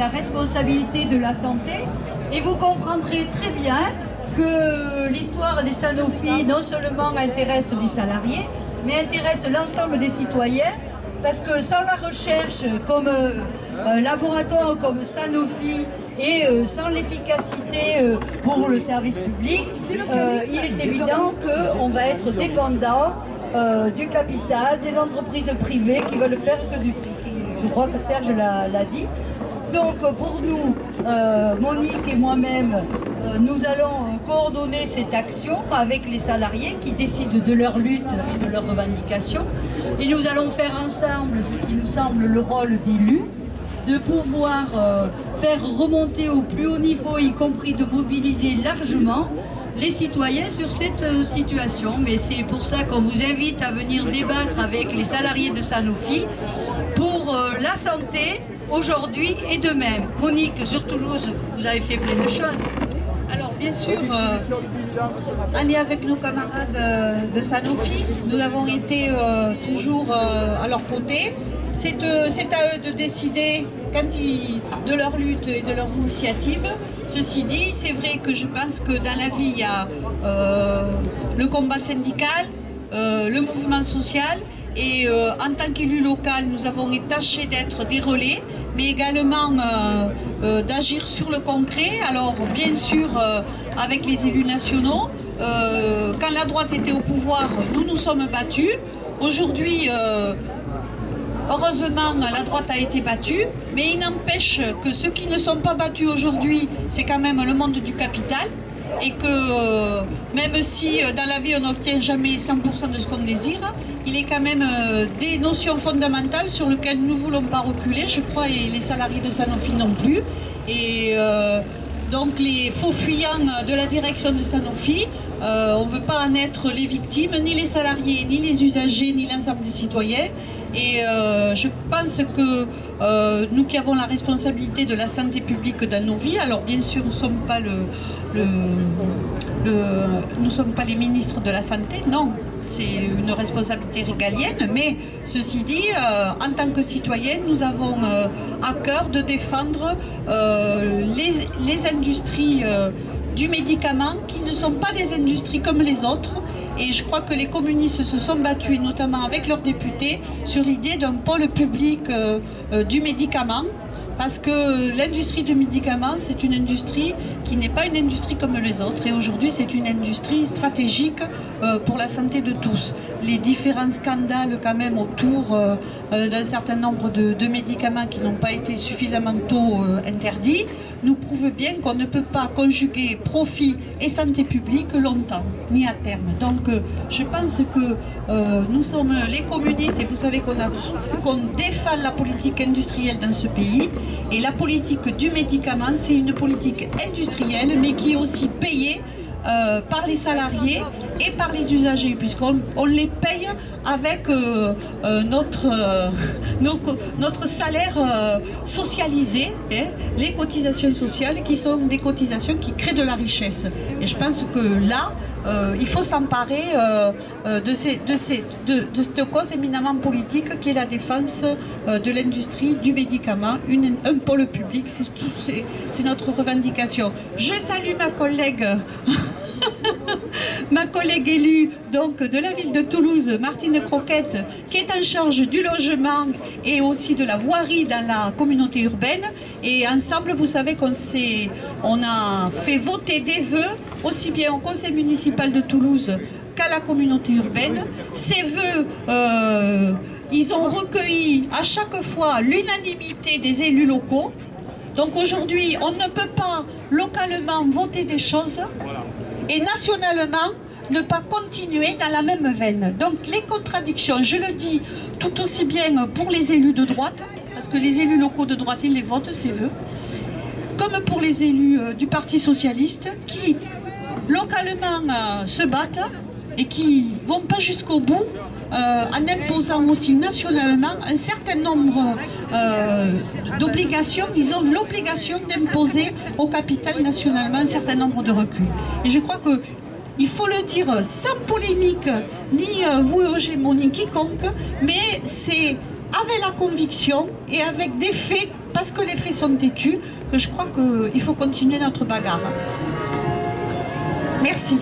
la responsabilité de la santé et vous comprendrez très bien que l'histoire des Sanofi non seulement intéresse les salariés, mais intéresse l'ensemble des citoyens, parce que sans la recherche comme un laboratoire comme Sanofi et sans l'efficacité pour le service public, il est évident qu'on va être dépendant du capital, des entreprises privées qui veulent faire que du fric. Je crois que Serge l'a dit. Donc pour nous, Monique et moi-même, nous allons coordonner cette action avec les salariés qui décident de leur lutte et de leurs revendications. Et nous allons faire ensemble ce qui nous semble le rôle d'élus, de pouvoir faire remonter au plus haut niveau, y compris de mobiliser largement les citoyens sur cette situation. Mais c'est pour ça qu'on vous invite à venir débattre avec les salariés de Sanofi pour la santé aujourd'hui et demain. Monique, sur Toulouse, vous avez fait plein de choses. Alors bien sûr, en lien avec nos camarades de Sanofi, nous avons été toujours à leur côté. C'est à eux de décider de leur lutte et de leurs initiatives. Ceci dit, c'est vrai que je pense que dans la vie, il y a le combat syndical, le mouvement social, et en tant qu'élu local, nous avons tâché d'être des relais, mais également d'agir sur le concret. Alors bien sûr, avec les élus nationaux, quand la droite était au pouvoir, nous nous sommes battus. Aujourd'hui, heureusement, la droite a été battue, mais il n'empêche que ceux qui ne sont pas battus aujourd'hui, c'est quand même le monde du capital. Et que même si dans la vie on n'obtient jamais 100% de ce qu'on désire, il est quand même des notions fondamentales sur lesquelles nous ne voulons pas reculer, je crois, et les salariés de Sanofi non plus. Et donc les faux fuyants de la direction de Sanofi, on ne veut pas en être les victimes, ni les salariés, ni les usagers, ni l'ensemble des citoyens. Et je pense que nous qui avons la responsabilité de la santé publique dans nos vies, alors bien sûr nous ne sommes pas nous sommes pas les ministres de la santé, non, c'est une responsabilité régalienne, mais ceci dit, en tant que citoyens, nous avons à cœur de défendre les industries du médicament qui ne sont pas des industries comme les autres. Et je crois que les communistes se sont battus, notamment avec leurs députés, sur l'idée d'un pôle public du médicament. Parce que l'industrie du médicament, c'est une industrie qui n'est pas une industrie comme les autres. Et aujourd'hui, c'est une industrie stratégique pour la santé de tous. Les différents scandales quand même autour d'un certain nombre de médicaments qui n'ont pas été suffisamment tôt interdits nous prouvent bien qu'on ne peut pas conjuguer profit et santé publique longtemps, ni à terme. Donc je pense que nous sommes les communistes et vous savez qu'on défend la politique industrielle dans ce pays. Et la politique du médicament, c'est une politique industrielle, mais qui est aussi payée par les salariés et par les usagers, puisqu'on les paye avec notre salaire socialisé, hein, les cotisations sociales qui sont des cotisations qui créent de la richesse. Et je pense que là, il faut s'emparer de cette cause éminemment politique qui est la défense de l'industrie du médicament, un pôle public, c'est notre revendication. Je salue ma collègue ma collègue élue donc, de la ville de Toulouse, Martine Croquette, qui est en charge du logement et aussi de la voirie dans la communauté urbaine. Et ensemble, vous savez on a fait voter des vœux, aussi bien au conseil municipal de Toulouse qu'à la communauté urbaine. Ces vœux, ils ont recueilli à chaque fois l'unanimité des élus locaux. Donc aujourd'hui, on ne peut pas localement voter des choses et nationalement ne pas continuer dans la même veine. Donc les contradictions, je le dis tout aussi bien pour les élus de droite, parce que les élus locaux de droite, ils les votent, ces vœux, comme pour les élus du Parti Socialiste, qui localement se battent et qui ne vont pas jusqu'au bout, en imposant aussi nationalement un certain nombre d'obligations. Ils ont l'obligation d'imposer au capital nationalement un certain nombre de reculs. Et je crois que il faut le dire sans polémique, ni vous hégémonie quiconque, mais c'est avec la conviction et avec des faits parce que les faits sont têtus que je crois qu'il faut continuer notre bagarre. Merci.